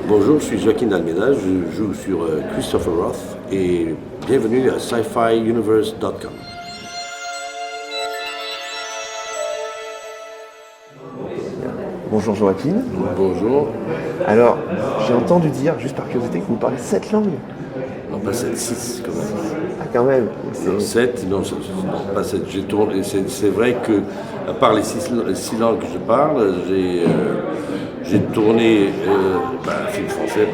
Bonjour, je suis Joaquin Almeida, je joue sur Christopher Roth et bienvenue à sci-fiuniverse.com. Bonjour Joaquin. Bonjour. Alors, j'ai entendu dire, juste par curiosité, que vous parlez 7 langues. Non, pas 7, 6 quand même. Ah, quand même. Non, 7, non, pas 7. J'ai tourné, c'est vrai que, à part les 6 langues que je parle, j'ai tourné un film français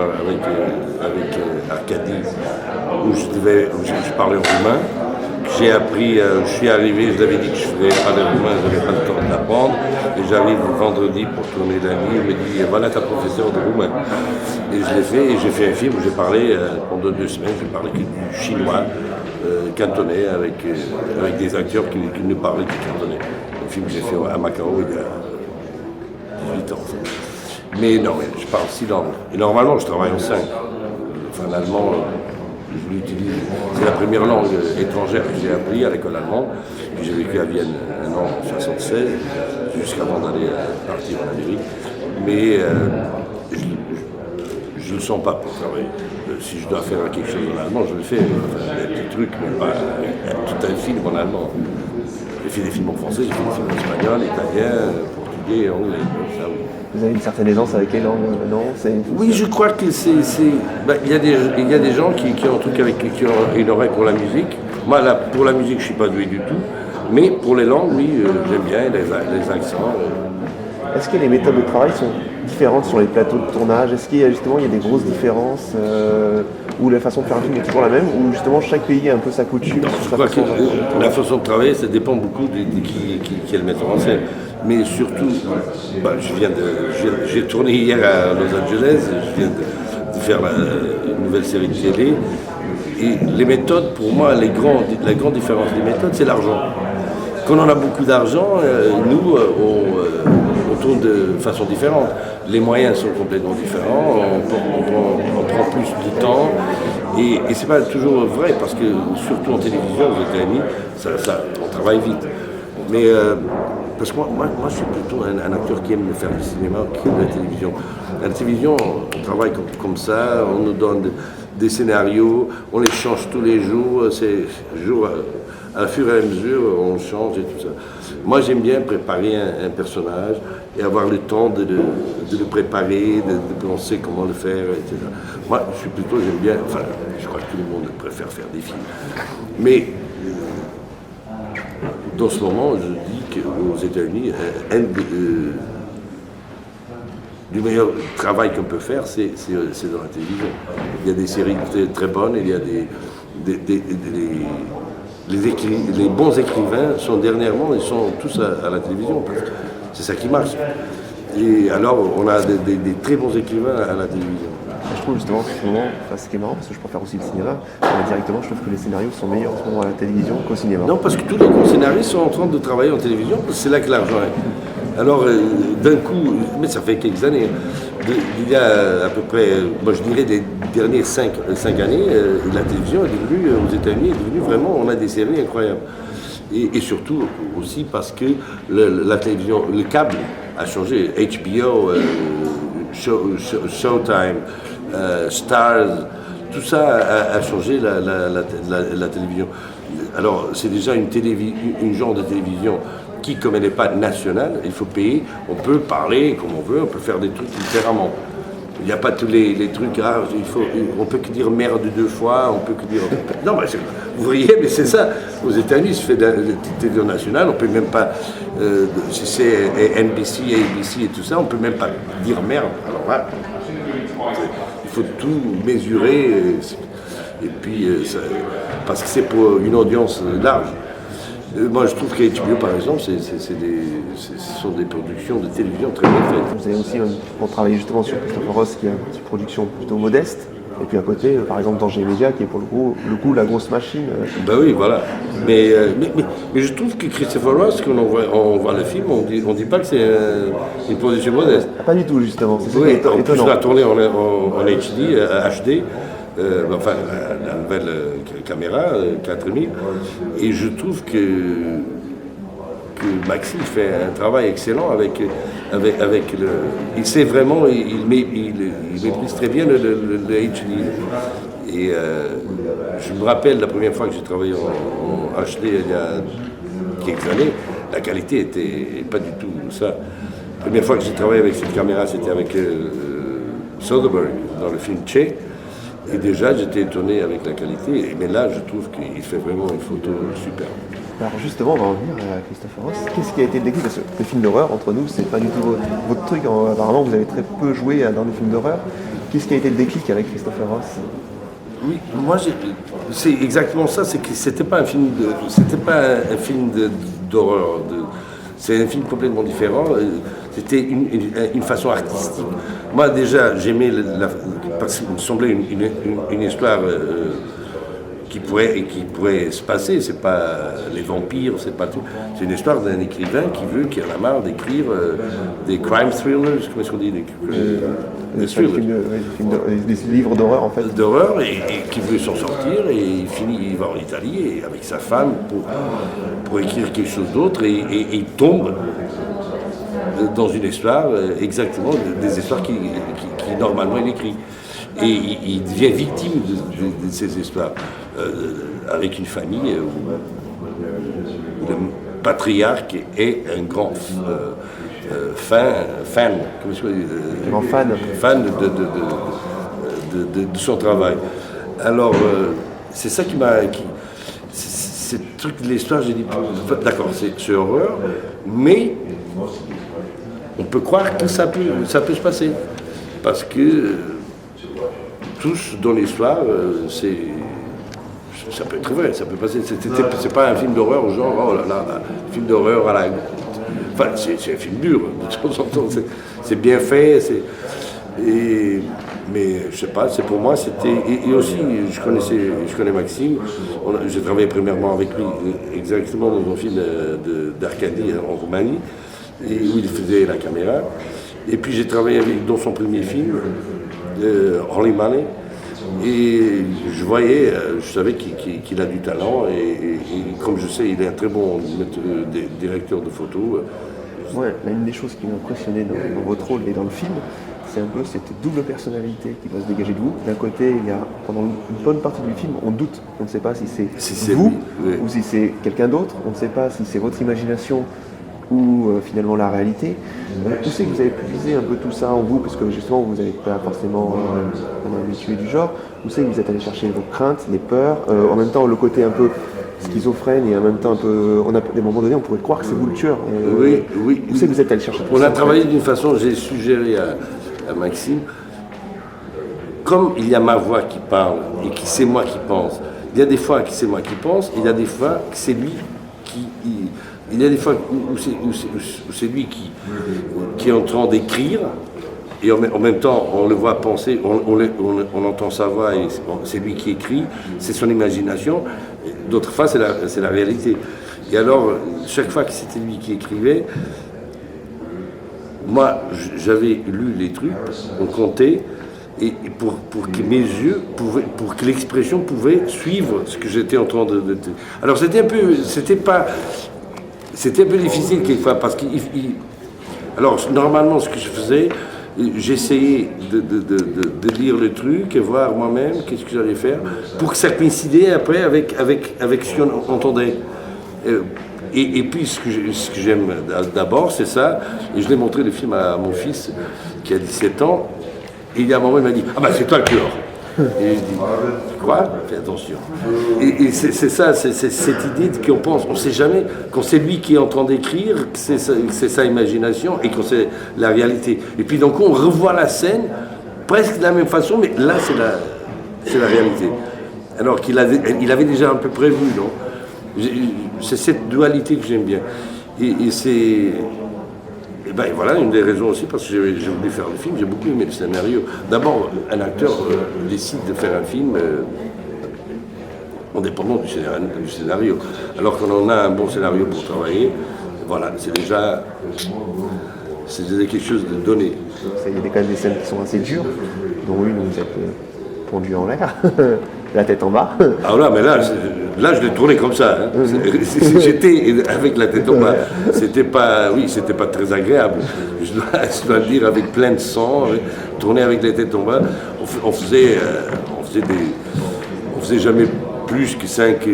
avec Arcadie, où je parlais roumain. J'ai appris, je suis arrivé, je l'avais dit que je ferais parler roumain, je n'avais pas le temps de l'apprendre. Et j'arrive vendredi pour tourner lundi, il me dit voilà ta professeure de roumain. Et je l'ai fait, et j'ai fait un film où j'ai parlé, pendant 2 semaines, j'ai parlé que du chinois cantonais avec des acteurs qui ne parlaient que cantonais. Un film que j'ai fait à Macao il y a 18 ans. En fait. Mais non, je parle 6 langues. Et normalement, je travaille en 5. Enfin, l'allemand, je l'utilise. C'est la première langue étrangère que j'ai appris à l'école allemande. J'ai vécu à Vienne un an en 1976, jusqu'avant d'aller partir en Amérique. Mais je ne le sens pas pour travailler. Si je dois faire quelque chose en allemand, je le fais. Enfin, des petits trucs, mais pas tout un film en allemand. J'ai fait des films en français, j'ai fait des films en espagnol, italien, portugais, anglais. Ça, oui. Vous avez une certaine aisance avec les langues, non? Oui, je crois que il y a des gens qui ont un truc qui ont une oreille pour la musique. Moi, là, pour la musique, je ne suis pas doué du tout. Mais pour les langues, oui, j'aime bien les accents. Est-ce que les méthodes de travail sont différentes sur les plateaux de tournage? Est-ce qu'il y a des grosses différences où la façon de faire un film est toujours la même, ou justement chaque pays a un peu sa coutume? Je crois que la façon de travailler, ça dépend beaucoup de qui est le metteur en scène. Mais surtout, j'ai tourné hier à Los Angeles, je viens de faire une nouvelle série de télé. Et les méthodes, pour moi, la grande différence des méthodes, c'est l'argent. Quand on a beaucoup d'argent, nous, on tourne de façon différente. Les moyens sont complètement différents, on prend plus de temps. Et c'est pas toujours vrai, parce que surtout en télévision, aux États-Unis, on travaille vite. Mais parce que moi, je suis plutôt un acteur qui aime faire du cinéma que de la télévision. À la télévision, on travaille comme ça, on nous donne des scénarios, on les change tous les jours, à fur et à mesure, on change et tout ça. Moi, j'aime bien préparer un personnage et avoir le temps de le préparer, de penser comment le faire, etc. Moi, j'aime bien, enfin, je crois que tout le monde préfère faire des films. Mais dans ce moment, je dis qu'aux États-Unis, le meilleur travail qu'on peut faire, c'est dans la télévision. Il y a des séries très bonnes, il y a les bons écrivains dernièrement, ils sont tous à la télévision. C'est ça qui marche. Et alors, on a des très bons écrivains à la télévision. Je trouve justement que ce qui est marrant, parce que je peux faire aussi le cinéma, directement, je trouve que les scénarios sont meilleurs en ce moment à la télévision qu'au cinéma. Non, parce que tous les gros scénaristes sont en train de travailler en télévision, parce que c'est là que l'argent est. Alors, d'un coup, mais ça fait quelques années, il y a à peu près, moi je dirais des dernières 5 années, la télévision est devenue, aux États-Unis, est devenue vraiment, on a des séries incroyables. Et surtout aussi parce que la télévision, le câble a changé. HBO, Showtime, Stars, tout ça a changé la télévision. Alors, c'est déjà une genre de télévision qui, comme elle n'est pas nationale, il faut payer. On peut parler comme on veut, on peut faire des trucs différemment. Il n'y a pas tous les trucs, on peut que dire merde 2 fois, on peut que dire... Non, mais vous voyez, mais c'est ça. Aux États-Unis, c'est fait de la télévision nationale, on peut même pas... si c'est NBC, ABC et tout ça, on peut même pas dire merde. Alors voilà, il faut tout mesurer, et puis, parce que c'est pour une audience large. Moi, je trouve qu'HBO, par exemple, ce sont des productions de télévision très bien faites. Vous avez aussi, pour travailler justement sur Christopher Roth, qui a une production plutôt modeste, et puis à côté, par exemple, Danger Média, qui est pour le coup la grosse machine. Ben oui, voilà. Mais je trouve que Christopher Roth, quand on voit le film, on dit pas que c'est une production modeste. Ah, pas du tout, justement. C'est oui, étonnant. En plus, on l'a tourné en HD, HD. La nouvelle caméra 4000, et je trouve que que Maxime fait un travail excellent avec le. Il sait vraiment, il maîtrise très bien le HD. Et je me rappelle la première fois que j'ai travaillé en HD il y a quelques années, la qualité était pas du tout ça. La première fois que j'ai travaillé avec cette caméra, c'était avec Soderbergh dans le film Che. Et déjà, j'étais étonné avec la qualité. Mais là, je trouve qu'il fait vraiment une photo superbe. Alors justement, on va en venir à Christopher Ross. Qu'est-ce qui a été le déclic? Parce que les films d'horreur, entre nous, c'est pas du tout votre truc. Apparemment, vous avez très peu joué dans les films d'horreur. Qu'est-ce qui a été le déclic avec Christopher Ross? Oui, moi, c'est exactement ça. C'est que c'était pas un film d'horreur. C'est un film complètement différent. C'était une façon artistique. Moi, déjà, j'aimais parce qu'il me semblait une histoire qui pourrait se passer. C'est pas les vampires, c'est pas tout. C'est une histoire d'un écrivain qui en a marre d'écrire des crime thrillers, comment est-ce qu'on dit, des livres d'horreur en fait. D'horreur et qui veut s'en sortir et il va en Italie et avec sa femme pour écrire quelque chose d'autre et il tombe dans une histoire exactement des histoires qui normalement il écrit. Et il devient victime de ces histoires avec une famille où le patriarche est un grand fan de son travail. Alors, c'est ça qui m'a... Ce truc de l'histoire, j'ai dit, d'accord, c'est horreur, mais on peut croire que ça peut se passer. Parce que tous dans l'histoire, ça peut être vrai, ça peut passer. C'est pas un film d'horreur genre, oh là là, un film d'horreur à la... Enfin, c'est un film dur, de temps en temps, c'est bien fait, mais je sais pas, pour moi c'était... Et aussi, je connais Maxime, j'ai travaillé premièrement avec lui exactement dans un film d'Arcadie en Roumanie, où il faisait la caméra. Et puis j'ai travaillé dans son premier film, Holy Money, et je savais qu'il a du talent, et comme je sais, il est un très bon directeur de photos. Ouais, une des choses qui m'a impressionné dans votre rôle et dans le film, c'est un peu cette double personnalité qui va se dégager de vous. D'un côté, pendant une bonne partie du film, on doute, on ne sait pas si c'est vous ou si c'est quelqu'un d'autre, on ne sait pas si c'est votre imagination ou finalement la réalité. Où c'est que vous avez puisé un peu tout ça en vous, parce que justement vous n'êtes pas forcément un habitué du genre. Où c'est que vous êtes allé chercher vos craintes, les peurs, en même temps le côté un peu schizophrène et en même temps un peu, on a des moments donnés on pourrait croire que c'est vous le tueur. Oui. Où c'est que vous êtes allé chercher tout ça? On a ça, travaillé d'une façon, j'ai suggéré à Maxime, comme il y a ma voix qui parle et que c'est moi qui pense, il y a des fois que c'est moi qui pense, il y a des fois que c'est lui qui... Il y a des fois où c'est lui qui est en train d'écrire, et en même temps on le voit penser, on entend sa voix et c'est lui qui écrit, c'est son imagination. D'autres fois c'est la réalité. Et alors chaque fois que c'était lui qui écrivait, moi j'avais lu les trucs, on comptait, et pour que mes yeux pour que l'expression pouvait suivre ce que j'étais en train de... Alors c'était un peu difficile quelquefois parce que alors normalement ce que je faisais, j'essayais de lire le truc et voir moi-même qu'est-ce que j'allais faire pour que ça coïncidait après avec ce qu'on entendait. Et puis ce que j'aime d'abord c'est ça, et je l'ai montré le film à mon fils qui a 17 ans, et il y a un moment il m'a dit « Ah ben c'est toi le tueur !» Et je dis, quoi? Fais attention. Et c'est ça, c'est cette idée qu'on pense, on ne sait jamais, quand c'est lui qui est en train d'écrire, que c'est sa imagination et que c'est la réalité. Et puis donc on revoit la scène presque de la même façon, mais là c'est la réalité. Alors qu'il avait déjà un peu prévu, non? C'est cette dualité que j'aime bien. Et c'est... Et ben voilà, une des raisons aussi, parce que j'ai voulu faire le film, j'ai beaucoup aimé le scénario. D'abord, un acteur décide de faire un film indépendant du scénario. Alors qu'on en a un bon scénario pour travailler, voilà, c'est déjà quelque chose de donné. Il y a quand même des scènes qui sont assez dures, dont une où vous êtes pendu en l'air, la tête en bas. Ah là, mais là, Là, je l'ai tourné comme ça. Hein. J'étais avec la tête en bas. C'était pas très agréable. Je dois le dire, avec plein de sang, tourner avec la tête en bas. On faisait jamais plus que 5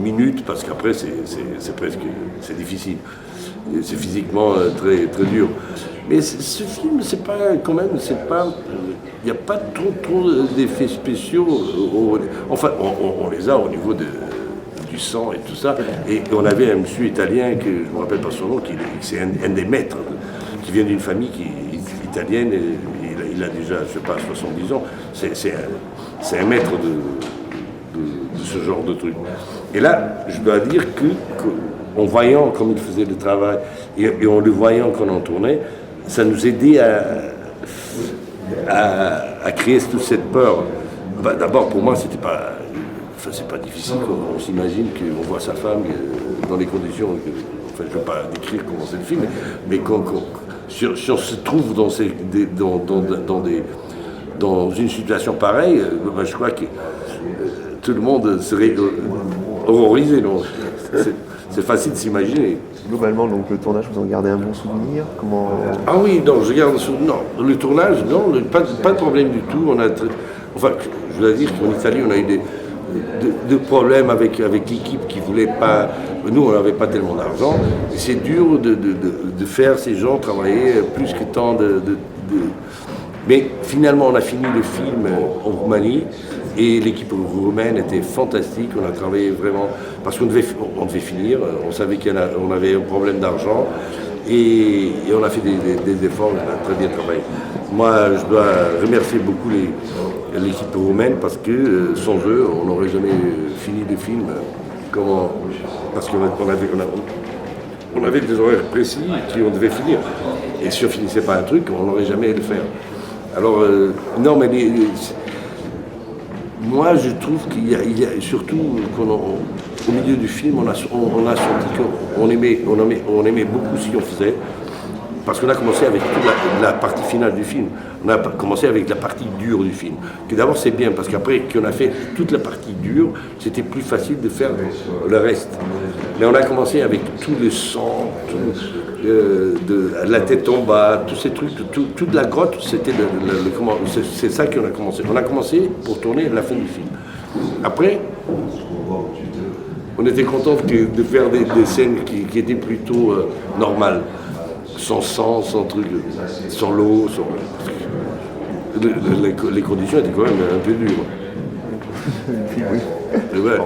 minutes parce qu'après c'est difficile. C'est physiquement très très dur. Mais ce film, c'est pas quand même, il n'y a pas trop d'effets spéciaux. Enfin, on les a au niveau du sang et tout ça. Et on avait un monsieur italien, que je ne me rappelle pas son nom, c'est un des maîtres, qui vient d'une famille italienne, et il a déjà, je ne sais pas, 70 ans. C'est un maître de ce genre de truc. Et là, je dois dire qu'en voyant comme il faisait le travail, et en le voyant quand on tournait, ça nous aidait à créer toute cette peur. D'abord, pour moi, c'est pas difficile. On s'imagine qu'on voit sa femme dans les conditions. Je ne veux pas décrire comment c'est le film, mais si on se trouve dans une situation pareille, je crois que tout le monde serait horrorisé. Non, c'est facile de s'imaginer. Globalement, donc le tournage, vous en gardez un bon souvenir? Ah oui, non, je garde non, le tournage, non, pas de problème du tout. Je dois dire qu'en Italie, on a eu des problèmes avec l'équipe qui ne voulait pas. Nous, on n'avait pas tellement d'argent. C'est dur de faire ces gens travailler plus que tant Mais finalement, on a fini le film en Roumanie. Et l'équipe roumaine était fantastique, on a travaillé vraiment, parce qu'on devait finir, on savait qu'on avait un problème d'argent, et on a fait des efforts, on a très bien travaillé. Moi, je dois remercier beaucoup l'équipe roumaine, parce que sans eux, on n'aurait jamais fini le film, parce qu'on avait des horaires précis qu'on devait finir. Et si on ne finissait pas un truc, on n'aurait jamais le faire. Alors, non, mais moi, je trouve qu'il y a surtout au milieu du film, on a senti qu'on aimait beaucoup ce qu'on faisait, parce qu'on a commencé avec toute la partie finale du film. On a commencé avec la partie dure du film. Que d'abord, c'est bien, parce qu'après qu'on a fait toute la partie dure, c'était plus facile de faire le reste. Mais on a commencé avec tout le sang, la tête en bas, tous ces trucs, toute la grotte, c'est ça qu'on a commencé. On a commencé pour tourner la fin du film. Après, on était content de faire des scènes qui étaient plutôt normales, sans sang, sans truc, sans l'eau, les conditions étaient quand même un peu dures. Oui. Ouais.